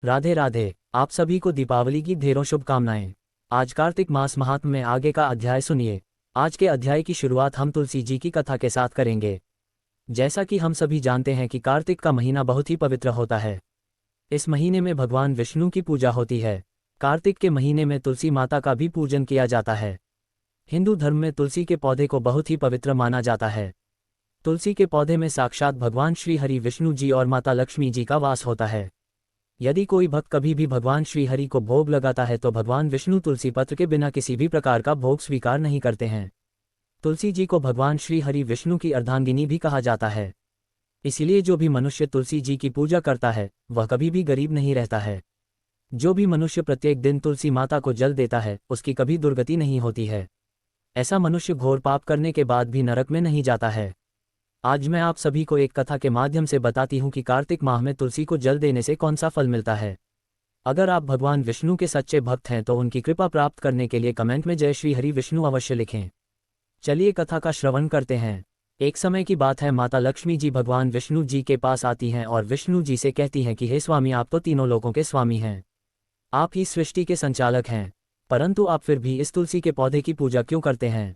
राधे राधे। आप सभी को दीपावली की ढेरों शुभकामनाएं। आज कार्तिक मास महात्म्य में आगे का अध्याय सुनिए। आज के अध्याय की शुरुआत हम तुलसी जी की कथा के साथ करेंगे। जैसा कि हम सभी जानते हैं कि कार्तिक का महीना बहुत ही पवित्र होता है। इस महीने में भगवान विष्णु की पूजा होती है। कार्तिक के महीने में तुलसी माता का भी पूजन किया जाता है। हिंदू धर्म में तुलसी के पौधे को बहुत ही पवित्र माना जाता है। तुलसी के पौधे में साक्षात भगवान श्री हरि विष्णु जी और माता लक्ष्मी जी का वास होता है। यदि कोई भक्त कभी भी भगवान श्री हरि को भोग लगाता है तो भगवान विष्णु तुलसी पत्र के बिना किसी भी प्रकार का भोग स्वीकार नहीं करते हैं। तुलसी जी को भगवान श्री हरि विष्णु की अर्धांगिनी भी कहा जाता है। इसलिए जो भी मनुष्य तुलसी जी की पूजा करता है वह कभी भी गरीब नहीं रहता है। जो भी मनुष्य प्रत्येक दिन तुलसी माता को जल देता है उसकी कभी दुर्गति नहीं होती है। ऐसा मनुष्य घोर पाप करने के बाद भी नरक में नहीं जाता है। आज मैं आप सभी को एक कथा के माध्यम से बताती हूँ कि कार्तिक माह में तुलसी को जल देने से कौन सा फल मिलता है। अगर आप भगवान विष्णु के सच्चे भक्त हैं तो उनकी कृपा प्राप्त करने के लिए कमेंट में जय श्री हरि विष्णु अवश्य लिखें। चलिए कथा का श्रवण करते हैं। एक समय की बात है, माता लक्ष्मी जी भगवान विष्णु जी के पास आती हैं और विष्णु जी से कहती हैं कि हे स्वामी, आप तो तीनों लोकों के स्वामी हैं, आप ही सृष्टि के संचालक हैं, परंतु आप फिर भी इस तुलसी के पौधे की पूजा क्यों करते हैं,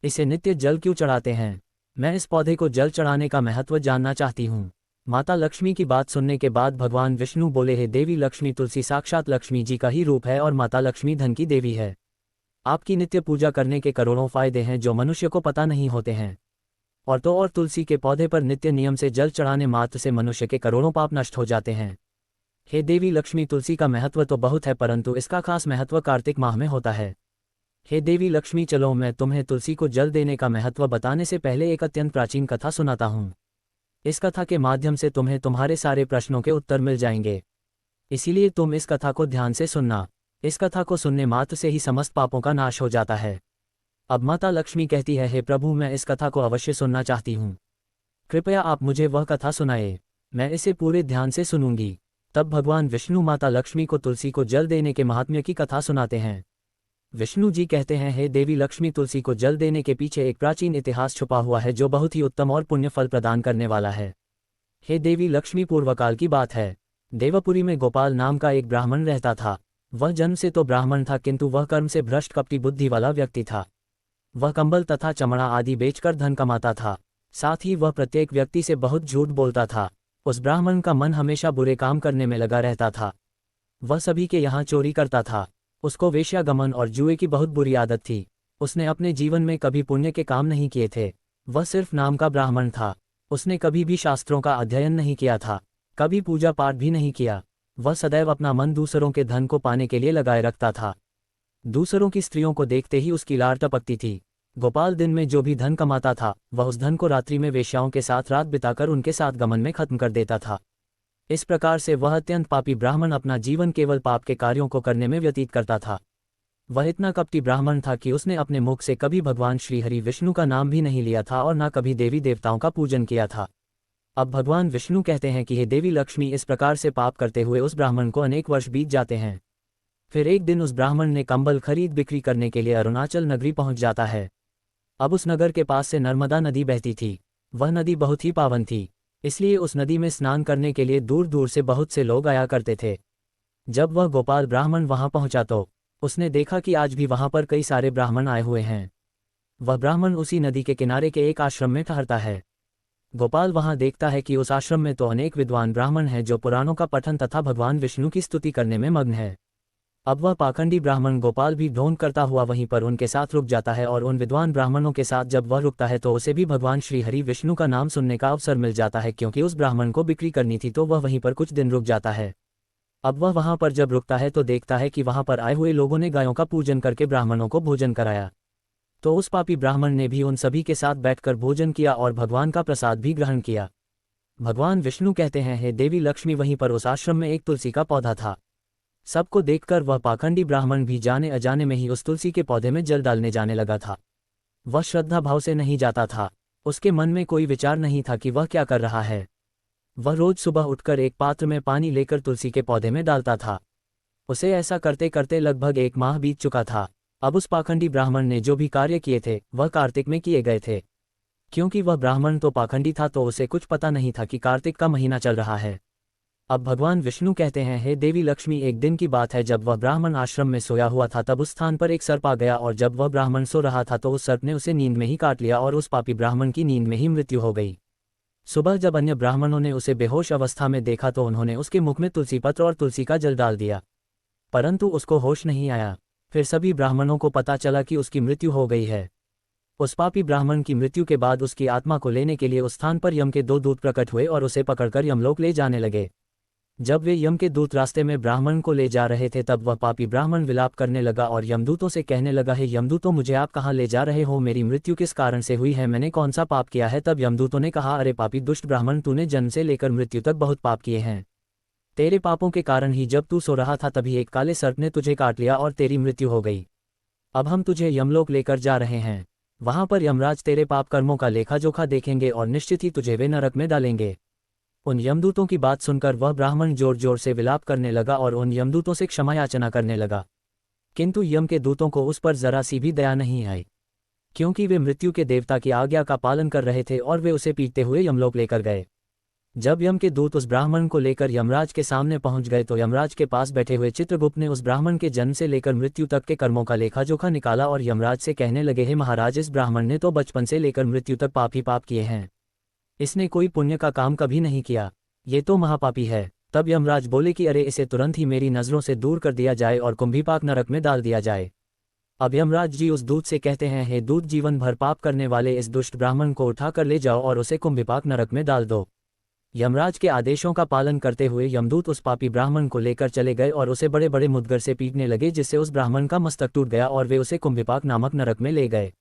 इसे नित्य जल क्यों चढ़ाते हैं। मैं इस पौधे को जल चढ़ाने का महत्व जानना चाहती हूँ। माता लक्ष्मी की बात सुनने के बाद भगवान विष्णु बोले, हे देवी लक्ष्मी, तुलसी साक्षात लक्ष्मी जी का ही रूप है और माता लक्ष्मी धन की देवी है। आपकी नित्य पूजा करने के करोड़ों फायदे हैं जो मनुष्य को पता नहीं होते हैं। और तुलसी के पौधे पर नित्य नियम से जल चढ़ाने मात्र से मनुष्य के करोड़ों पाप नष्ट हो जाते हैं। हे देवी लक्ष्मी, तुलसी का महत्व तो बहुत है परंतु इसका खास महत्व कार्तिक माह में होता है। हे देवी लक्ष्मी, चलो मैं तुम्हें तुलसी को जल देने का महत्व बताने से पहले एक अत्यंत प्राचीन कथा सुनाता हूँ। इस कथा के माध्यम से तुम्हें तुम्हारे सारे प्रश्नों के उत्तर मिल जाएंगे, इसीलिए तुम इस कथा को ध्यान से सुनना। इस कथा को सुनने मात्र से ही समस्त पापों का नाश हो जाता है। अब माता लक्ष्मी कहती है, हे प्रभु, मैं इस कथा को अवश्य सुनना चाहती हूँ, कृपया आप मुझे वह कथा सुनाए, मैं इसे पूरे ध्यान से सुनूंगी। तब भगवान विष्णु माता लक्ष्मी को तुलसी को जल देने के महात्म्य की कथा सुनाते हैं। विष्णु जी कहते हैं, हे देवी लक्ष्मी, तुलसी को जल देने के पीछे एक प्राचीन इतिहास छुपा हुआ है जो बहुत ही उत्तम और पुण्य फल प्रदान करने वाला है। हे देवी लक्ष्मी, पूर्वकाल की बात है, देवपुरी में गोपाल नाम का एक ब्राह्मण रहता था। वह जन्म से तो ब्राह्मण था किंतु वह कर्म से भ्रष्ट कपटी बुद्धि वाला व्यक्ति था। वह कंबल तथा चमड़ा आदि बेचकर धन कमाता था। साथ ही वह प्रत्येक व्यक्ति से बहुत झूठ बोलता था। उस ब्राह्मण का मन हमेशा बुरे काम करने में लगा रहता था। वह सभी के यहाँ चोरी करता था। उसको वेश्यागमन और जुए की बहुत बुरी आदत थी। उसने अपने जीवन में कभी पुण्य के काम नहीं किए थे। वह सिर्फ नाम का ब्राह्मण था। उसने कभी भी शास्त्रों का अध्ययन नहीं किया था, कभी पूजा पाठ भी नहीं किया। वह सदैव अपना मन दूसरों के धन को पाने के लिए लगाए रखता था। दूसरों की स्त्रियों को देखते ही उसकी लार टपकती थी। गोपाल दिन में जो भी धन कमाता था वह उस धन को रात्रि में वेश्याओं के साथ रात बिताकर उनके साथ गमन में खत्म कर देता था। इस प्रकार से वह अत्यंत पापी ब्राह्मण अपना जीवन केवल पाप के कार्यों को करने में व्यतीत करता था। वह इतना कपटी ब्राह्मण था कि उसने अपने मुख से कभी भगवान श्री हरि विष्णु का नाम भी नहीं लिया था और न कभी देवी देवताओं का पूजन किया था। अब भगवान विष्णु कहते हैं कि हे देवी लक्ष्मी, इस प्रकार से पाप करते हुए उस ब्राह्मण को अनेक वर्ष बीत जाते हैं। फिर एक दिन उस ब्राह्मण ने कंबल खरीद बिक्री करने के लिए अरुणाचल नगरी पहुंच जाता है। अब उस नगर के पास से नर्मदा नदी बहती थी। वह नदी बहुत ही पावन थी, इसलिए उस नदी में स्नान करने के लिए दूर दूर से बहुत से लोग आया करते थे। जब वह गोपाल ब्राह्मण वहां पहुंचा तो उसने देखा कि आज भी वहां पर कई सारे ब्राह्मण आए हुए हैं। वह ब्राह्मण उसी नदी के किनारे के एक आश्रम में ठहरता है। गोपाल वहां देखता है कि उस आश्रम में तो अनेक विद्वान ब्राह्मण हैं जो पुराणों का पठन तथा भगवान विष्णु की स्तुति करने में मग्न है। अब वह पाखंडी ब्राह्मण गोपाल भी ढोंग करता हुआ वहीं पर उनके साथ रुक जाता है और उन विद्वान ब्राह्मणों के साथ जब वह रुकता है तो उसे भी भगवान श्री हरि विष्णु का नाम सुनने का अवसर मिल जाता है, क्योंकि उस ब्राह्मण को बिक्री करनी थी तो वह वहीं पर कुछ दिन रुक जाता है। अब वह वहां पर जब रुकता है तो देखता है कि वहां पर आए हुए लोगों ने गायों का पूजन करके ब्राह्मणों को भोजन कराया। तो उस पापी ब्राह्मण ने भी उन सभी के साथ बैठकर भोजन किया और भगवान का प्रसाद भी ग्रहण किया। भगवान विष्णु कहते हैं, हे देवी लक्ष्मी, वहीं पर उस आश्रम में एक तुलसी का पौधा था। सबको देखकर वह पाखंडी ब्राह्मण भी जाने अजाने में ही उस तुलसी के पौधे में जल डालने जाने लगा था। वह श्रद्धा भाव से नहीं जाता था। उसके मन में कोई विचार नहीं था कि वह क्या कर रहा है। वह रोज सुबह उठकर एक पात्र में पानी लेकर तुलसी के पौधे में डालता था। उसे ऐसा करते करते लगभग 1 माह बीत चुका था। अब उस पाखंडी ब्राह्मण ने जो भी कार्य किए थे वह कार्तिक में किए गए थे। क्योंकि वह ब्राह्मण तो पाखंडी था तो उसे कुछ पता नहीं था कि कार्तिक का महीना चल रहा है। अब भगवान विष्णु कहते हैं, हे देवी लक्ष्मी, एक दिन की बात है जब वह ब्राह्मण आश्रम में सोया हुआ था, तब उस स्थान पर एक सर्प आ गया और जब वह ब्राह्मण सो रहा था तो उस सर्प ने उसे नींद में ही काट लिया और उस पापी ब्राह्मण की नींद में ही मृत्यु हो गई। सुबह जब अन्य ब्राह्मणों ने उसे बेहोश अवस्था में देखा तो उन्होंने उसके मुख में तुलसी पत्र और तुलसी का जल डाल दिया, परंतु उसको होश नहीं आया। फिर सभी ब्राह्मणों को पता चला कि उसकी मृत्यु हो गई है। उस पापी ब्राह्मण की मृत्यु के बाद उसकी आत्मा को लेने के लिए उस स्थान पर यम के 2 दूत प्रकट हुए और उसे पकड़कर यमलोक ले जाने लगे। जब वे यम के दूत रास्ते में ब्राह्मण को ले जा रहे थे तब वह पापी ब्राह्मण विलाप करने लगा और यमदूतों से कहने लगा, हे यमदूतों, मुझे आप कहाँ ले जा रहे हो? मेरी मृत्यु किस कारण से हुई है? मैंने कौन सा पाप किया है? तब यमदूतों ने कहा, अरे पापी दुष्ट ब्राह्मण, तूने जन्म से लेकर मृत्यु तक बहुत पाप किए हैं। तेरे पापों के कारण ही जब तू सो रहा था तभी एक काले सर्प ने तुझे काट लिया और तेरी मृत्यु हो गई। अब हम तुझे यमलोक लेकर जा रहे हैं। वहां पर यमराज तेरे पाप कर्मों का लेखा जोखा देखेंगे और निश्चित ही तुझे वे नरक में डालेंगे। उन यमदूतों की बात सुनकर वह ब्राह्मण जोर जोर से विलाप करने लगा और उन यमदूतों से क्षमा याचना करने लगा, किंतु यम के दूतों को उस पर जरा सी भी दया नहीं आई, क्योंकि वे मृत्यु के देवता की आज्ञा का पालन कर रहे थे और वे उसे पीटते हुए यमलोक लेकर गए। जब यम के दूत उस ब्राह्मण को लेकर यमराज के सामने पहुंच गए तो यमराज के पास बैठे हुए चित्रगुप्त ने उस ब्राह्मण के जन्म से लेकर मृत्यु तक के कर्मों का लेखा जोखा निकाला और यमराज से कहने लगे, हे महाराज, इस ब्राह्मण ने तो बचपन से लेकर मृत्यु तक पाप ही पाप किए हैं। इसने कोई पुण्य का काम कभी नहीं किया, ये तो महापापी है। तब यमराज बोले कि अरे, इसे तुरंत ही मेरी नज़रों से दूर कर दिया जाए और कुंभीपाक नरक में डाल दिया जाए। अब यमराज जी उस दूत से कहते हैं, हे दूत, जीवन भर पाप करने वाले इस दुष्ट ब्राह्मण को उठाकर ले जाओ और उसे कुंभीपाक नरक में डाल दो। यमराज के आदेशों का पालन करते हुए यमदूत उस पापी ब्राह्मण को लेकर चले गए और उसे बड़े बड़े मुद्गर से पीटने लगे, जिससे उस ब्राह्मण का मस्तक टूट गया और वे उसे कुंभीपाक नामक नरक में ले गए।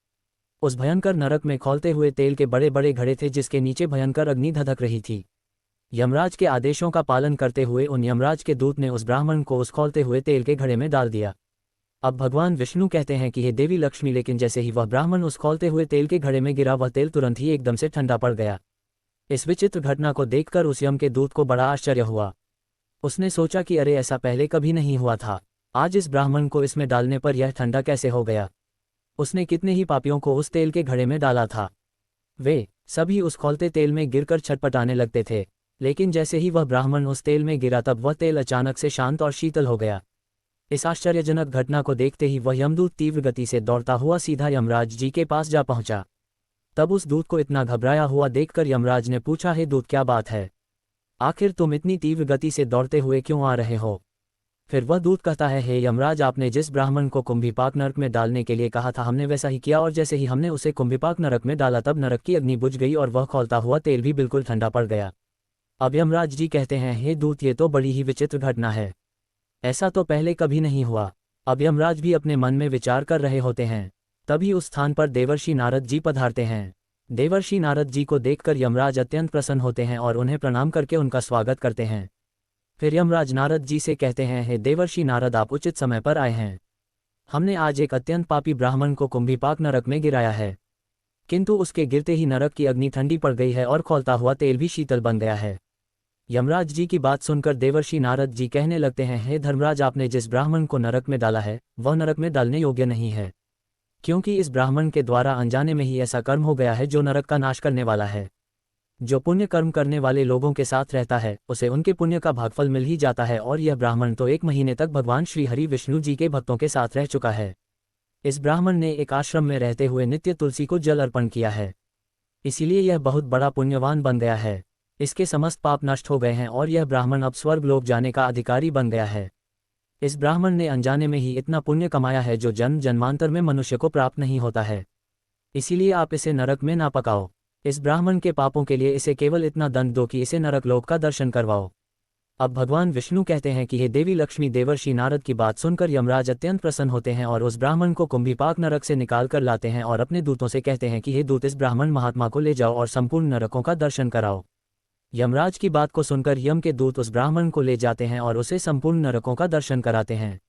उस भयंकर नरक में खौलते हुए तेल के बड़े बड़े घड़े थे, जिसके नीचे भयंकर अग्नि धधक रही थी। यमराज के आदेशों का पालन करते हुए उन यमराज के दूत ने उस ब्राह्मण को उस खौलते हुए तेल के घड़े में डाल दिया। अब भगवान विष्णु कहते हैं कि हे देवी लक्ष्मी, लेकिन जैसे ही वह ब्राह्मण उस खौलते हुए तेल के घड़े में गिरा, वह तेल तुरंत ही एकदम से ठंडा पड़ गया। इस विचित्र घटना को देखकर उस यम के दूत को बड़ा आश्चर्य हुआ। उसने सोचा कि अरे, ऐसा पहले कभी नहीं हुआ था, आज इस ब्राह्मण को इसमें डालने पर यह ठंडा कैसे हो गया? उसने कितने ही पापियों को उस तेल के घड़े में डाला था। वे सभी उस खौलते तेल में गिरकर छटपटाने लगते थे, लेकिन जैसे ही वह ब्राह्मण उस तेल में गिरा तब वह तेल अचानक से शांत और शीतल हो गया। इस आश्चर्यजनक घटना को देखते ही वह यमदूत तीव्र गति से दौड़ता हुआ सीधा यमराज जी के पास जा पहुंचा। तब उस दूत को इतना घबराया हुआ देखकर यमराज ने पूछा, हे दूत, क्या बात है? आखिर तुम इतनी तीव्र गति से दौड़ते हुए क्यों आ रहे हो? फिर वह दूत कहता है, हे यमराज, आपने जिस ब्राह्मण को कुंभीपाक नरक में डालने के लिए कहा था, हमने वैसा ही किया और जैसे ही हमने उसे कुंभीपाक नरक में डाला तब नरक की अग्नि बुझ गई और वह खौलता हुआ तेल भी बिल्कुल ठंडा पड़ गया। अब यमराज जी कहते हैं, हे दूत, ये तो बड़ी ही विचित्र घटना है, ऐसा तो पहले कभी नहीं हुआ। अब यमराज भी अपने मन में विचार कर रहे होते हैं। तभी उस स्थान पर देवर्षि नारद जी पधारते हैं। देवर्षि नारद जी को देखकर यमराज अत्यंत प्रसन्न होते हैं और उन्हें प्रणाम करके उनका स्वागत करते हैं। फिर यमराज नारद जी से कहते हैं, हे देवर्षि नारद, आप उचित समय पर आए हैं। हमने आज एक अत्यंत पापी ब्राह्मण को कुंभीपाक नरक में गिराया है, किंतु उसके गिरते ही नरक की अग्नि ठंडी पड़ गई है और खौलता हुआ तेल भी शीतल बन गया है। यमराज जी की बात सुनकर देवर्षि नारद जी कहने लगते हैं, हे धर्मराज, आपने जिस ब्राह्मण को नरक में डाला है वह नरक में डालने योग्य नहीं है, क्योंकि इस ब्राह्मण के द्वारा अनजाने में ही ऐसा कर्म हो गया है जो नरक का नाश करने वाला है। जो पुण्य कर्म करने वाले लोगों के साथ रहता है उसे उनके पुण्य का भागफल मिल ही जाता है, और यह ब्राह्मण तो 1 महीने तक भगवान श्री हरि विष्णु जी के भक्तों के साथ रह चुका है। इस ब्राह्मण ने एक आश्रम में रहते हुए नित्य तुलसी को जल अर्पण किया है, इसीलिए यह बहुत बड़ा पुण्यवान बन गया है। इसके समस्त पाप नष्ट हो गए हैं और यह ब्राह्मण अब स्वर्ग लोक जाने का अधिकारी बन गया है। इस ब्राह्मण ने अनजाने में ही इतना पुण्य कमाया है जो जन्म जन्मांतर में मनुष्य को प्राप्त नहीं होता है, इसीलिए आप इसे नरक में ना पकाओ। इस ब्राह्मण के पापों के लिए इसे केवल इतना दंड दो कि इसे नरक लोक का दर्शन करवाओ। अब भगवान विष्णु कहते हैं कि हे देवी लक्ष्मी, देवर्षि नारद की बात सुनकर यमराज अत्यंत प्रसन्न होते हैं और उस ब्राह्मण को कुंभीपाक नरक से निकाल कर लाते हैं और अपने दूतों से कहते हैं कि हे दूत, इस ब्राह्मण महात्मा को ले जाओ और संपूर्ण नरकों का दर्शन कराओ। यमराज की बात को सुनकर यम के दूत उस ब्राह्मण को ले जाते हैं और उसे संपूर्ण नरकों का दर्शन कराते हैं।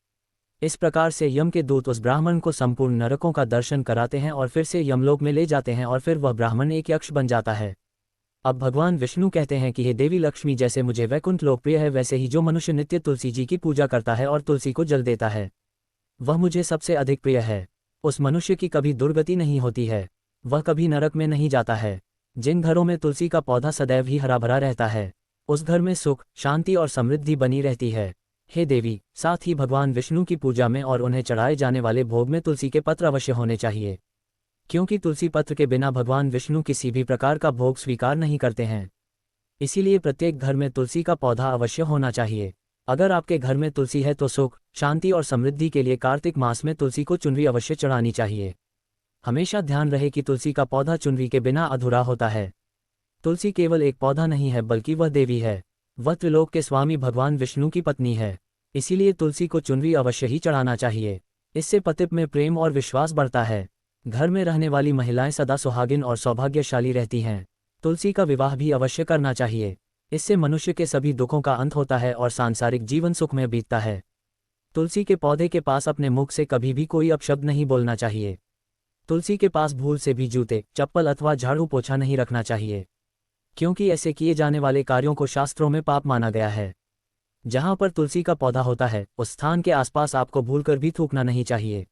इस प्रकार से यम के दूत उस ब्राह्मण को संपूर्ण नरकों का दर्शन कराते हैं और फिर से यमलोक में ले जाते हैं और फिर वह ब्राह्मण एक यक्ष बन जाता है। अब भगवान विष्णु कहते हैं कि हे देवी लक्ष्मी, जैसे मुझे वैकुंठ लोकप्रिय है वैसे ही जो मनुष्य नित्य तुलसी जी की पूजा करता है और तुलसी को जल देता है वह मुझे सबसे अधिक प्रिय है। उस मनुष्य की कभी दुर्गति नहीं होती है, वह कभी नरक में नहीं जाता है। जिन घरों में तुलसी का पौधा सदैव ही हरा भरा रहता है उस घर में सुख, शांति और समृद्धि बनी रहती है। हे देवी, साथ ही भगवान विष्णु की पूजा में और उन्हें चढ़ाए जाने वाले भोग में तुलसी के पत्र अवश्य होने चाहिए, क्योंकि तुलसी पत्र के बिना भगवान विष्णु किसी भी प्रकार का भोग स्वीकार नहीं करते हैं। इसीलिए प्रत्येक घर में तुलसी का पौधा अवश्य होना चाहिए। अगर आपके घर में तुलसी है तो सुख, शांति और समृद्धि के लिए कार्तिक मास में तुलसी को चुनरी अवश्य चढ़ानी चाहिए। हमेशा ध्यान रहे कि तुलसी का पौधा चुनरी के बिना अधूरा होता है। तुलसी केवल एक पौधा नहीं है, बल्कि वह देवी है। वह त्रिलोक के स्वामी भगवान विष्णु की पत्नी है। इसीलिए तुलसी को चुनरी अवश्य ही चढ़ाना चाहिए। इससे पति में प्रेम और विश्वास बढ़ता है। घर में रहने वाली महिलाएं सदा सुहागिन और सौभाग्यशाली रहती हैं। तुलसी का विवाह भी अवश्य करना चाहिए। इससे मनुष्य के सभी दुखों का अंत होता है और सांसारिक जीवन सुख में बीतता है। तुलसी के पौधे के पास अपने मुख से कभी भी कोई अपशब्द नहीं बोलना चाहिए। तुलसी के पास भूल से भी जूते, चप्पल अथवा झाड़ू पोछा नहीं रखना चाहिए, क्योंकि ऐसे किए जाने वाले कार्यों को शास्त्रों में पाप माना गया है। जहां पर तुलसी का पौधा होता है उस स्थान के आसपास आपको भूलकर भी थूकना नहीं चाहिए।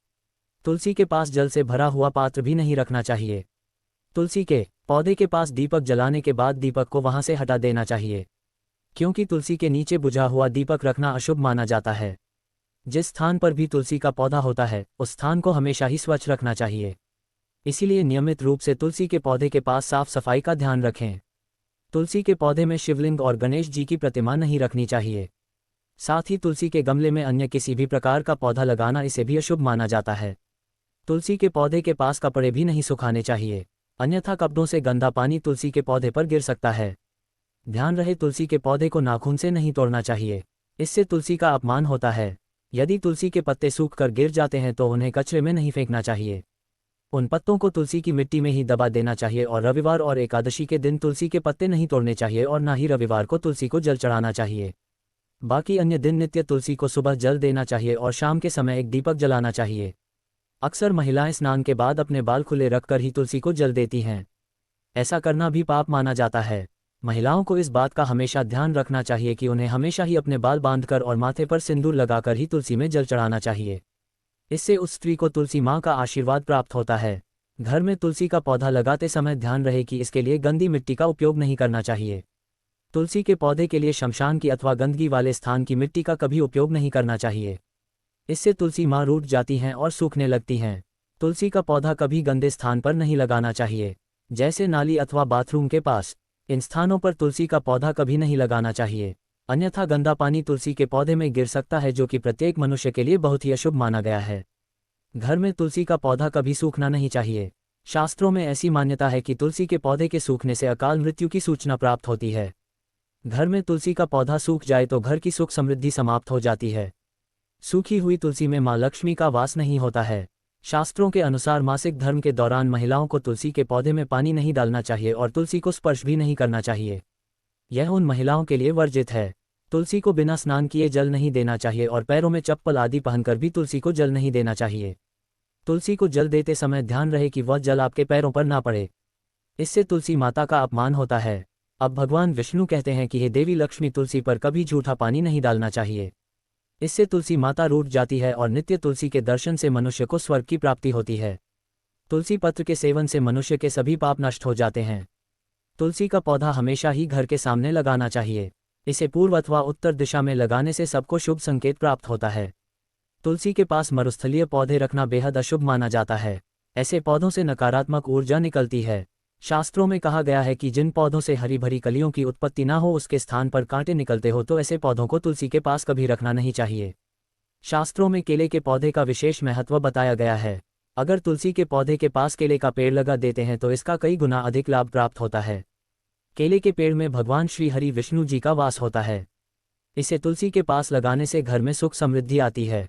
तुलसी के पास जल से भरा हुआ पात्र भी नहीं रखना चाहिए। तुलसी के पौधे के पास दीपक जलाने के बाद दीपक को वहां से हटा देना चाहिए, क्योंकि तुलसी के नीचे बुझा हुआ दीपक रखना अशुभ माना जाता है। जिस स्थान पर भी तुलसी का पौधा होता है उस स्थान को हमेशा ही स्वच्छ रखना चाहिए। इसीलिए नियमित रूप से तुलसी के पौधे के पास साफ सफाई का ध्यान रखें। तुलसी के पौधे में शिवलिंग और गणेश जी की प्रतिमा नहीं रखनी चाहिए। साथ ही तुलसी के गमले में अन्य किसी भी प्रकार का पौधा लगाना इसे भी अशुभ माना जाता है। तुलसी के पौधे के पास कपड़े भी नहीं सुखाने चाहिए, अन्यथा कपड़ों से गंदा पानी तुलसी के पौधे पर गिर सकता है। ध्यान रहे, तुलसी के पौधे को नाखून से नहीं तोड़ना चाहिए, इससे तुलसी का अपमान होता है। यदि तुलसी के पत्ते सूख कर गिर जाते हैं तो उन्हें कचरे में नहीं फेंकना चाहिए। उन पत्तों को तुलसी की मिट्टी में ही दबा देना चाहिए और रविवार और एकादशी के दिन तुलसी के पत्ते नहीं तोड़ने चाहिए और न ही रविवार को तुलसी को जल चढ़ाना चाहिए। बाकी अन्य दिन नित्य तुलसी को सुबह जल देना चाहिए और शाम के समय एक दीपक जलाना चाहिए। अक्सर महिलाएं स्नान के बाद अपने बाल खुले रखकर ही तुलसी को जल देती हैं। ऐसा करना भी पाप माना जाता है। महिलाओं को इस बात का हमेशा ध्यान रखना चाहिए कि उन्हें हमेशा ही अपने बाल बांधकर और माथे पर सिंदूर लगाकर ही तुलसी में जल चढ़ाना चाहिए। इससे उस स्त्री को तुलसी माँ का आशीर्वाद प्राप्त होता है। घर में तुलसी का पौधा लगाते समय ध्यान रहे कि इसके लिए गंदी मिट्टी का उपयोग नहीं करना चाहिए। तुलसी के पौधे के लिए शमशान की अथवा गंदगी वाले स्थान की मिट्टी का कभी उपयोग नहीं करना चाहिए। इससे तुलसी माँ रूठ जाती हैं और सूखने लगती हैं। तुलसी का पौधा कभी गंदे स्थान पर नहीं लगाना चाहिए, जैसे नाली अथवा बाथरूम के पास। इन स्थानों पर तुलसी का पौधा कभी नहीं लगाना चाहिए, अन्यथा गंदा पानी तुलसी के पौधे में गिर सकता है, जो कि प्रत्येक मनुष्य के लिए बहुत ही अशुभ माना गया है। घर में तुलसी का पौधा कभी सूखना नहीं चाहिए। शास्त्रों में ऐसी मान्यता है कि तुलसी के पौधे के सूखने से अकाल मृत्यु की सूचना प्राप्त होती है। घर में तुलसी का पौधा सूख जाए तो घर की सुख समृद्धि समाप्त हो जाती है। सूखी हुई तुलसी में मां लक्ष्मी का वास नहीं होता है। शास्त्रों के अनुसार मासिक धर्म के दौरान महिलाओं को तुलसी के पौधे में पानी नहीं डालना चाहिए और तुलसी को स्पर्श भी नहीं करना चाहिए। यह उन महिलाओं के लिए वर्जित है। तुलसी को बिना स्नान किए जल नहीं देना चाहिए और पैरों में चप्पल आदि पहनकर भी तुलसी को जल नहीं देना चाहिए। तुलसी को जल देते समय ध्यान रहे कि वह जल आपके पैरों पर ना पड़े, इससे तुलसी माता का अपमान होता है। अब भगवान विष्णु कहते हैं कि हे देवी लक्ष्मी, तुलसी पर कभी झूठा पानी नहीं डालना चाहिए। इससे तुलसी माता रूठ जाती है और नित्य तुलसी के दर्शन से मनुष्य को स्वर्ग की प्राप्ति होती है। तुलसी पत्र के सेवन से मनुष्य के सभी पाप नष्ट हो जाते हैं। तुलसी का पौधा हमेशा ही घर के सामने लगाना चाहिए। इसे पूर्व अथवा उत्तर दिशा में लगाने से सबको शुभ संकेत प्राप्त होता है। तुलसी के पास मरुस्थलीय पौधे रखना बेहद अशुभ माना जाता है। ऐसे पौधों से नकारात्मक ऊर्जा निकलती है। शास्त्रों में कहा गया है कि जिन पौधों से हरी भरी कलियों की उत्पत्ति ना हो, उसके स्थान पर कांटे निकलते हो, तो ऐसे पौधों को तुलसी के पास कभी रखना नहीं चाहिए। शास्त्रों में केले के पौधे का विशेष महत्व बताया गया है। अगर तुलसी के पौधे के पास केले का पेड़ लगा देते हैं तो इसका कई गुना अधिक लाभ प्राप्त होता है। केले के पेड़ में भगवान श्री हरि विष्णु जी का वास होता है। इसे तुलसी के पास लगाने से घर में सुख समृद्धि आती है।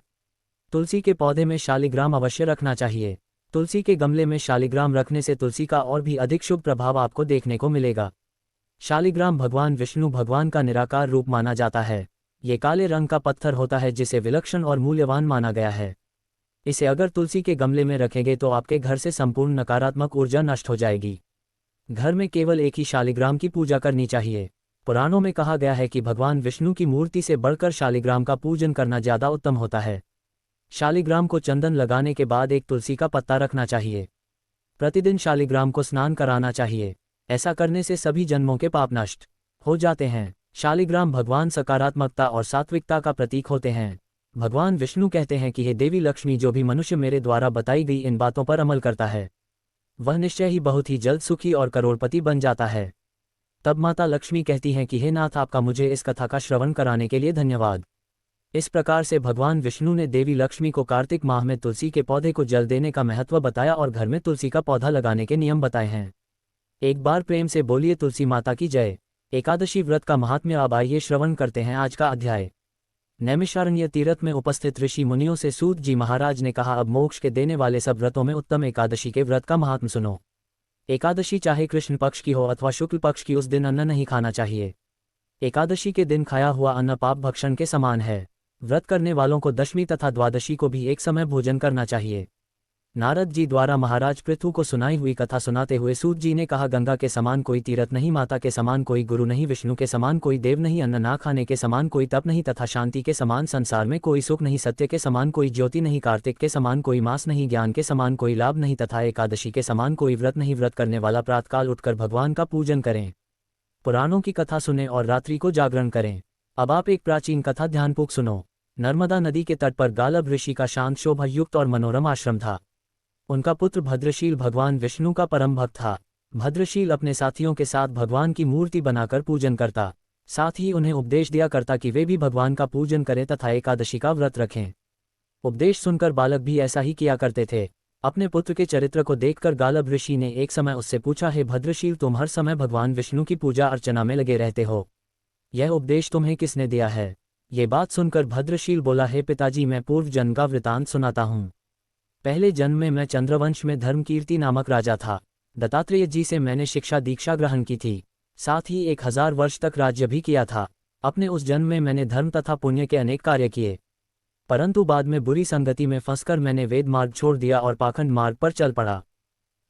तुलसी के पौधे में शालिग्राम अवश्य रखना चाहिए। तुलसी के गमले में शालिग्राम रखने से तुलसी का और भी अधिक शुभ प्रभाव आपको देखने को मिलेगा। शालिग्राम भगवान विष्णु भगवान का निराकार रूप माना जाता है। ये काले रंग का पत्थर होता है जिसे विलक्षण और मूल्यवान माना गया है। इसे अगर तुलसी के गमले में रखेंगे तो आपके घर से संपूर्ण नकारात्मक ऊर्जा नष्ट हो जाएगी। घर में केवल एक ही शालिग्राम की पूजा करनी चाहिए। पुराणों में कहा गया है कि भगवान विष्णु की मूर्ति से बढ़कर शालिग्राम का पूजन करना ज्यादा उत्तम होता है। शालिग्राम को चंदन लगाने के बाद एक तुलसी का पत्ता रखना चाहिए। प्रतिदिन शालिग्राम को स्नान कराना चाहिए। ऐसा करने से सभी जन्मों के पाप नष्ट हो जाते हैं। शालिग्राम भगवान सकारात्मकता और सात्विकता का प्रतीक होते हैं। भगवान विष्णु कहते हैं कि हे देवी लक्ष्मी, जो भी मनुष्य मेरे द्वारा बताई गई इन बातों पर अमल करता है वह निश्चय ही बहुत ही जल्द सुखी और करोड़पति बन जाता है। तब माता लक्ष्मी कहती हैं कि हे नाथ, आपका मुझे इस कथा का श्रवण कराने के लिए धन्यवाद। इस प्रकार से भगवान विष्णु ने देवी लक्ष्मी को कार्तिक माह में तुलसी के पौधे को जल देने का महत्व बताया और घर में तुलसी का पौधा लगाने के नियम बताए हैं। एक बार प्रेम से बोलिए तुलसी माता की जय। एकादशी व्रत का महात्म्य। अब आइए श्रवण करते हैं आज का अध्याय। नैमिषारण्य तीर्थ में उपस्थित ऋषि मुनियों से सूत जी महाराज ने कहा, अब मोक्ष के देने वाले सब व्रतों में उत्तम एकादशी के व्रत का महात्म्य सुनो। एकादशी चाहे कृष्ण पक्ष की हो अथवा शुक्ल पक्ष की, उस दिन अन्न नहीं खाना चाहिए। एकादशी के दिन खाया हुआ अन्न पाप भक्षण के समान है। व्रत करने वालों को दशमी तथा द्वादशी को भी एक समय भोजन करना चाहिए। नारद जी द्वारा महाराज पृथु को सुनाई हुई कथा सुनाते हुए सूत जी ने कहा, गंगा के समान कोई तीर्थ नहीं, माता के समान कोई गुरु नहीं, विष्णु के समान कोई देव नहीं, अन्न ना खाने के समान कोई तप नहीं, तथा शांति के समान संसार में कोई सुख नहीं, सत्य के समान कोई ज्योति नहीं, कार्तिक के समान कोई मास नहीं, ज्ञान के समान कोई लाभ नहीं, तथा एकादशी के समान कोई व्रत नहीं। व्रत करने वाला प्रातःकाल उठकर भगवान का पूजन करें, पुराणों की कथा सुने और रात्रि को जागरण करें। अब आप एक प्राचीन कथा ध्यानपूर्वक सुनो। नर्मदा नदी के तट पर गालब ऋषि का शांत, शोभायुक्त और मनोरम आश्रम था। उनका पुत्र भद्रशील भगवान विष्णु का परम भक्त था। भद्रशील अपने साथियों के साथ भगवान की मूर्ति बनाकर पूजन करता, साथ ही उन्हें उपदेश दिया करता कि वे भी भगवान का पूजन करें तथा एकादशी का व्रत रखें। उपदेश सुनकर बालक भी ऐसा ही किया करते थे। अपने पुत्र के चरित्र को देखकर गालब ऋषि ने एक समय उससे पूछा, हे भद्रशील, तुम हर समय भगवान विष्णु की पूजा अर्चना में लगे रहते हो, यह उपदेश तुम्हें किसने दिया है? ये बात सुनकर भद्रशील बोला, हे पिताजी, मैं पूर्व जन्म का वृतांत सुनाता हूँ। पहले जन्म में मैं चंद्रवंश में धर्मकीर्ति नामक राजा था। दत्तात्रेय जी से मैंने शिक्षा दीक्षा ग्रहण की थी, साथ ही 1000 वर्ष तक राज्य भी किया था। अपने उस जन्म में मैंने धर्म तथा पुण्य के अनेक कार्य किए, परंतु बाद में बुरी संगति में फंसकर मैंने वेद मार्ग छोड़ दिया और पाखंड मार्ग पर चल पड़ा।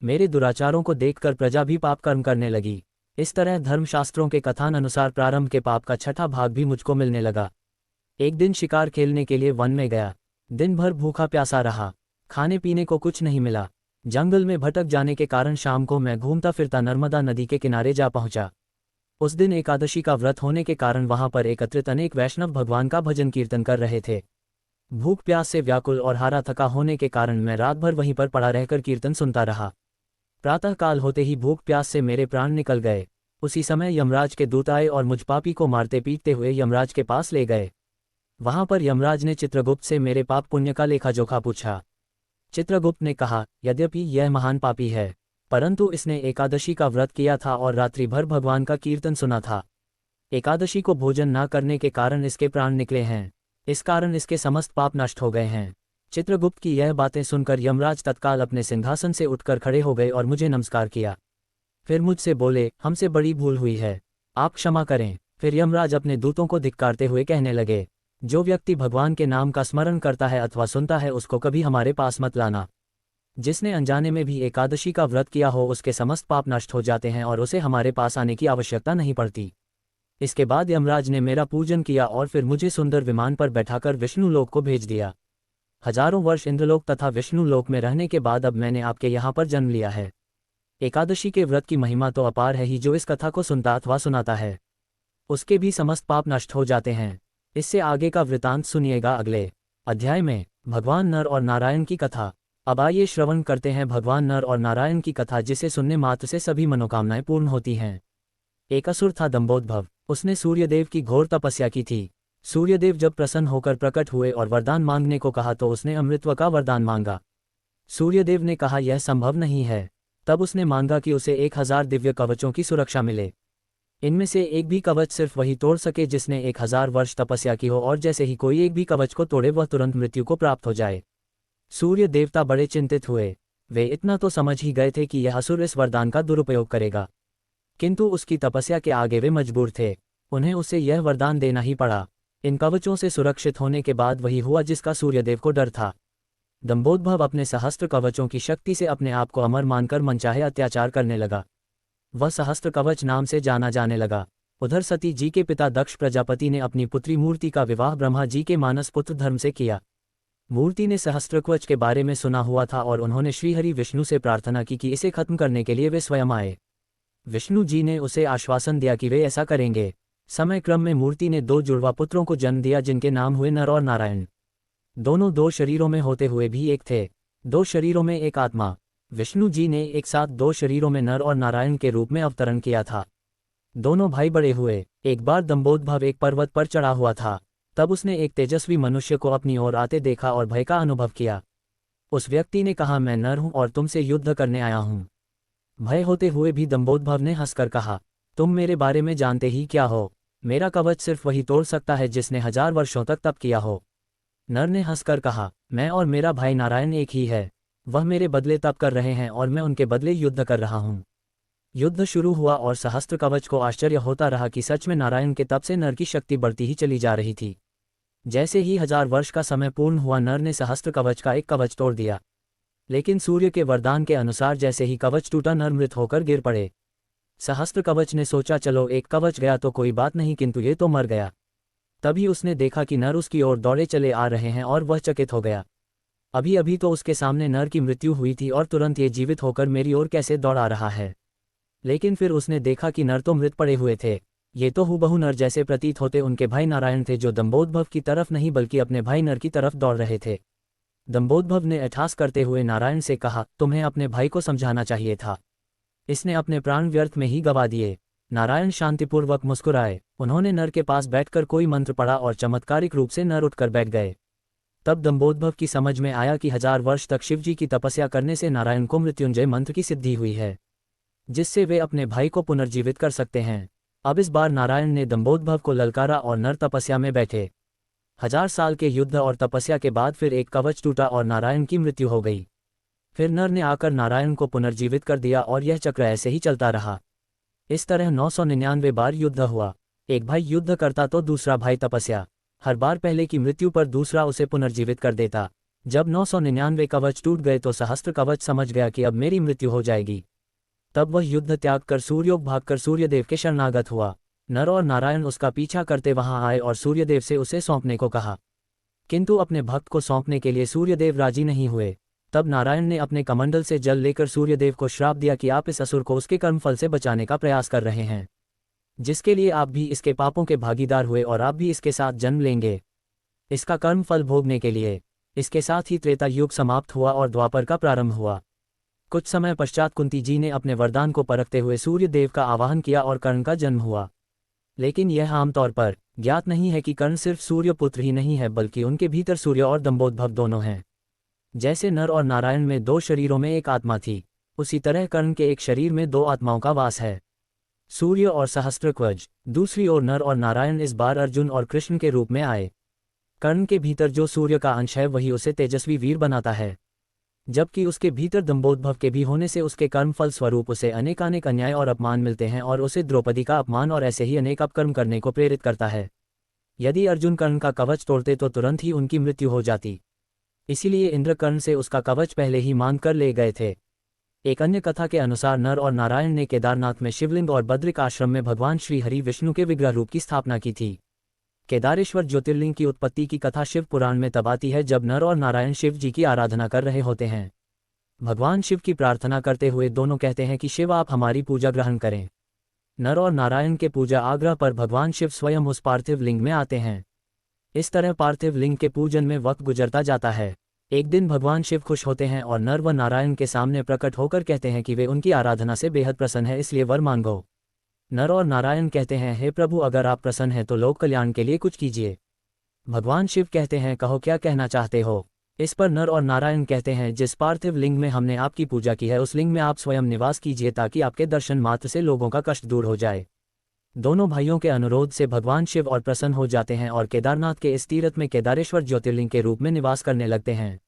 मेरे दुराचारों को देखकर प्रजा भी पाप कर्म करने लगी। इस तरह धर्मशास्त्रों के कथान अनुसार प्रारंभ के पाप का छठा भाग भी मुझको मिलने लगा। एक दिन शिकार खेलने के लिए वन में गया। दिन भर भूखा प्यासा रहा, खाने पीने को कुछ नहीं मिला। जंगल में भटक जाने के कारण शाम को मैं घूमता फिरता नर्मदा नदी के किनारे जा पहुंचा। उस दिन एकादशी का व्रत होने के कारण वहां पर एकत्रित अनेक वैष्णव भगवान का भजन कीर्तन कर रहे थे। भूख प्यास से व्याकुल और हारा थका होने के कारण मैं रात भर वहीं पर पड़ा रहकर कीर्तन सुनता रहा। प्रातःकाल होते ही भूख प्यास से मेरे प्राण निकल गए। उसी समय यमराज के दूत आए और मुझ पापी को मारते पीटते हुए यमराज के पास ले गए। वहां पर यमराज ने चित्रगुप्त से मेरे पाप पुण्य का लेखा जोखा पूछा। चित्रगुप्त ने कहा, यद्यपि यह महान पापी है, परंतु इसने एकादशी का व्रत किया था और रात्रि भर भगवान का कीर्तन सुना था। एकादशी को भोजन न करने के कारण इसके प्राण निकले हैं, इस कारण इसके समस्त पाप नष्ट हो गए हैं। चित्रगुप्त की यह बातें सुनकर यमराज तत्काल अपने सिंहासन से उठकर खड़े हो गए और मुझे नमस्कार किया। फिर मुझसे बोले, हमसे बड़ी भूल हुई है, आप क्षमा करें। फिर यमराज अपने दूतों को धिक्कारते हुए कहने लगे, जो व्यक्ति भगवान के नाम का स्मरण करता है अथवा सुनता है उसको कभी हमारे पास मत लाना। जिसने अनजाने में भी एकादशी का व्रत किया हो उसके समस्त पाप नष्ट हो जाते हैं और उसे हमारे पास आने की आवश्यकता नहीं पड़ती। इसके बाद यमराज ने मेरा पूजन किया और फिर मुझे सुंदर विमान पर बैठाकर विष्णु लोक को भेज दिया। हजारों वर्ष इंद्रलोक तथा विष्णु लोक में रहने के बाद अब मैंने आपके यहाँ पर जन्म लिया है। एकादशी के व्रत की महिमा तो अपार है ही, जो इस कथा को सुनता अथवा सुनाता है उसके भी समस्त पाप नष्ट हो जाते हैं। इससे आगे का वृतांत सुनिएगा अगले अध्याय में। भगवान नर और नारायण की कथा। अब आइए श्रवण करते हैं भगवान नर और नारायण की कथा, जिसे सुनने मात्र से सभी मनोकामनाएं पूर्ण होती हैं। एक असुर था दंभोदभव। उसने सूर्यदेव की घोर तपस्या की थी। सूर्यदेव जब प्रसन्न होकर प्रकट हुए और वरदान मांगने को कहा तो उसने अमृतत्व का वरदान मांगा। सूर्यदेव ने कहा, यह संभव नहीं है। तब उसने मांगा कि उसे 1000 दिव्य कवचों की सुरक्षा मिले। इनमें से एक भी कवच सिर्फ वही तोड़ सके जिसने 1000 वर्ष तपस्या की हो, और जैसे ही कोई एक भी कवच को तोड़े वह तुरंत मृत्यु को प्राप्त हो जाए। सूर्य देवता बड़े चिंतित हुए। वे इतना तो समझ ही गए थे कि यह असुर इस वरदान का दुरुपयोग करेगा, किंतु उसकी तपस्या के आगे वे मजबूर थे। उन्हें उसे यह वरदान देना ही पड़ा। इन कवचों से सुरक्षित होने के बाद वही हुआ जिसका सूर्यदेव को डर था। दंभोदभव अपने सहस्त्र कवचों की शक्ति से अपने आप को अमर मानकर मनचाहे अत्याचार करने लगा। वह सहस्त्र कवच नाम से जाना जाने लगा। उधर सती जी के पिता दक्ष प्रजापति ने अपनी पुत्री मूर्ति का विवाह ब्रह्मा जी के मानस पुत्र धर्म से किया। मूर्ति ने सहस्त्रकवच के बारे में सुना हुआ था और उन्होंने श्रीहरि विष्णु से प्रार्थना की कि इसे खत्म करने के लिए वे स्वयं आए। विष्णु जी ने उसे आश्वासन दिया कि वे ऐसा करेंगे। समय क्रम में मूर्ति ने 2 जुड़वा पुत्रों को जन्म दिया जिनके नाम हुए नर और नारायण। दोनों 2 शरीरों में होते हुए भी एक थे, 2 शरीरों में एक आत्मा। विष्णु जी ने एक साथ 2 शरीरों में नर और नारायण के रूप में अवतरण किया था। दोनों भाई बड़े हुए। एक बार दंभोदभव एक पर्वत पर चढ़ा हुआ था। तब उसने एक तेजस्वी मनुष्य को अपनी ओर आते देखा और भय का अनुभव किया। उस व्यक्ति ने कहा, मैं नर हूं और तुमसे युद्ध करने आया हूं। भय होते हुए भी दंभोदभव ने हंसकर कहा, तुम मेरे बारे में जानते ही क्या हो? मेरा कवच सिर्फ वही तोड़ सकता है जिसने 1000 वर्षों तक तप किया हो। नर ने हंसकर कहा, मैं और मेरा भाई नारायण एक ही है। वह मेरे बदले तप कर रहे हैं और मैं उनके बदले युद्ध कर रहा हूं। युद्ध शुरू हुआ और सहस्त्र कवच को आश्चर्य होता रहा कि सच में नारायण के तप से नर की शक्ति बढ़ती ही चली जा रही थी। जैसे ही 1000 वर्ष का समय पूर्ण हुआ, नर ने सहस्त्र कवच का एक कवच तोड़ दिया। लेकिन सूर्य के वरदान के अनुसार जैसे ही कवच टूटा, नर मृत होकर गिर पड़े। सहस्त्र कवच ने सोचा, चलो एक कवच गया तो कोई बात नहीं, किंतु ये तो मर गया। तभी उसने देखा कि नर उसकी ओर दौड़े चले आ रहे हैं और वह चकित हो गया। अभी अभी तो उसके सामने नर की मृत्यु हुई थी और तुरंत ये जीवित होकर मेरी ओर कैसे दौड़ा रहा है। लेकिन फिर उसने देखा कि नर तो मृत पड़े हुए थे। ये तो हूबहू नर जैसे प्रतीत होते उनके भाई नारायण थे, जो दंभोदभव की तरफ नहीं बल्कि अपने भाई नर की तरफ दौड़ रहे थे। दंभोदभव ने अट्टहास करते हुए नारायण से कहा, तुम्हें अपने भाई को समझाना चाहिए था। इसने अपने प्राण व्यर्थ में ही गवा दिए। नारायण शांतिपूर्वक मुस्कुराए। उन्होंने नर के पास बैठकर कोई मंत्र पढ़ा और चमत्कारिक रूप से नर उठकर बैठ गए। तब दंभोदभव की समझ में आया कि 1000 वर्ष तक शिवजी की तपस्या करने से नारायण को मृत्युंजय मंत्र की सिद्धि हुई है, जिससे वे अपने भाई को पुनर्जीवित कर सकते हैं। अब इस बार नारायण ने दंभोदभव को ललकारा और नर तपस्या में बैठे। 1000 साल के युद्ध और तपस्या के बाद फिर एक कवच टूटा और नारायण की मृत्यु हो गई। फिर नर ने आकर नारायण को पुनर्जीवित कर दिया और यह चक्र ऐसे ही चलता रहा। इस तरह 999 बार युद्ध हुआ। एक भाई युद्ध करता तो दूसरा भाई तपस्या। हर बार पहले की मृत्यु पर दूसरा उसे पुनर्जीवित कर देता। जब 999 कवच टूट गए तो सहस्त्र कवच समझ गया कि अब मेरी मृत्यु हो जाएगी। तब वह युद्ध त्याग कर सूर्योग भागकर सूर्यदेव के शरणागत हुआ। नर और नारायण उसका पीछा करते वहां आए और सूर्यदेव से उसे सौंपने को कहा, किंतु अपने भक्त को सौंपने के लिए सूर्यदेव राजी नहीं हुए। तब नारायण ने अपने कमंडल से जल लेकर सूर्यदेव को श्राप दिया कि आप इस असुर को उसके कर्मफल से बचाने का प्रयास कर रहे हैं, जिसके लिए आप भी इसके पापों के भागीदार हुए और आप भी इसके साथ जन्म लेंगे, इसका कर्मफल भोगने के लिए। इसके साथ ही त्रेता युग समाप्त हुआ और द्वापर का प्रारंभ हुआ। कुछ समय पश्चात कुंती जी ने अपने वरदान को परखते हुए सूर्यदेव का आवाहन किया और कर्ण का जन्म हुआ। लेकिन यह आमतौर पर ज्ञात नहीं है कि कर्ण सिर्फ सूर्यपुत्र ही नहीं है, बल्कि उनके भीतर सूर्य और दंभोदभव दोनों हैं। जैसे नर और नारायण में 2 शरीरों में एक आत्मा थी, उसी तरह कर्ण के एक शरीर में 2 आत्माओं का वास है, सूर्य और सहस्त्रध्वज। दूसरी ओर नर और नारायण इस बार अर्जुन और कृष्ण के रूप में आए। कर्ण के भीतर जो सूर्य का अंश है वही उसे तेजस्वी वीर बनाता है, जबकि उसके भीतर दंभोदभव के भी होने से उसके कर्मफल स्वरूप उसे अनेकानेक अन्याय और अपमान मिलते हैं और उसे द्रौपदी का अपमान और ऐसे ही अनेक अपकर्म करने को प्रेरित करता है। यदि अर्जुन कर्ण का कवच तोड़ते तो तुरंत ही उनकी मृत्यु हो जाती, इसीलिए इंद्र कर्ण से उसका कवच पहले ही मांग कर ले गए थे। एक अन्य कथा के अनुसार नर और नारायण ने केदारनाथ में शिवलिंग और बद्रिक आश्रम में भगवान श्री हरि विष्णु के विग्रह रूप की स्थापना की थी। केदारेश्वर ज्योतिर्लिंग की उत्पत्ति की कथा शिव पुराण में तब आती है जब नर और नारायण शिव जी की आराधना कर रहे होते हैं। भगवान शिव की प्रार्थना करते हुए दोनों कहते हैं कि शिव आप हमारी पूजा ग्रहण करें। नर और नारायण के पूजा आग्रह पर भगवान शिव स्वयं उस पार्थिव लिंग में आते हैं। इस तरह पार्थिव लिंग के पूजन में वक्त गुजरता जाता है। एक दिन भगवान शिव खुश होते हैं और नर व नारायण के सामने प्रकट होकर कहते हैं कि वे उनकी आराधना से बेहद प्रसन्न है, इसलिए वर मांगो। नर और नारायण कहते हैं, हे प्रभु, अगर आप प्रसन्न हैं तो लोक कल्याण के लिए कुछ कीजिए। भगवान शिव कहते हैं, कहो क्या कहना चाहते हो। इस पर नर और नारायण कहते हैं, जिस पार्थिव लिंग में हमने आपकी पूजा की है उस लिंग में आप स्वयं निवास कीजिए ताकि आपके दर्शन मात्र से लोगों का कष्ट दूर हो जाए। दोनों भाइयों के अनुरोध से भगवान शिव और प्रसन्न हो जाते हैं और केदारनाथ के इस तीर्थ में केदारेश्वर ज्योतिर्लिंग के रूप में निवास करने लगते हैं।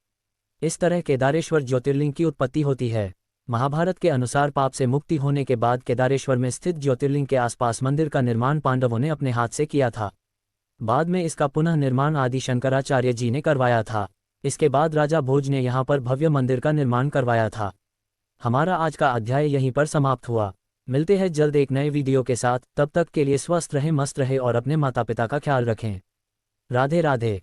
इस तरह केदारेश्वर ज्योतिर्लिंग की उत्पत्ति होती है। महाभारत के अनुसार पाप से मुक्ति होने के बाद केदारेश्वर में स्थित ज्योतिर्लिंग के आसपास मंदिर का निर्माण पांडवों ने अपने हाथ से किया था। बाद में इसका पुनः निर्माण आदि शंकराचार्य जी ने करवाया था। इसके बाद राजा भोज ने यहाँ पर भव्य मंदिर का निर्माण करवाया था। हमारा आज का अध्याय यहीं पर समाप्त हुआ। मिलते हैं जल्द एक नए वीडियो के साथ। तब तक के लिए स्वस्थ रहें, मस्त रहें और अपने माता पिता का ख्याल रखें। राधे राधे।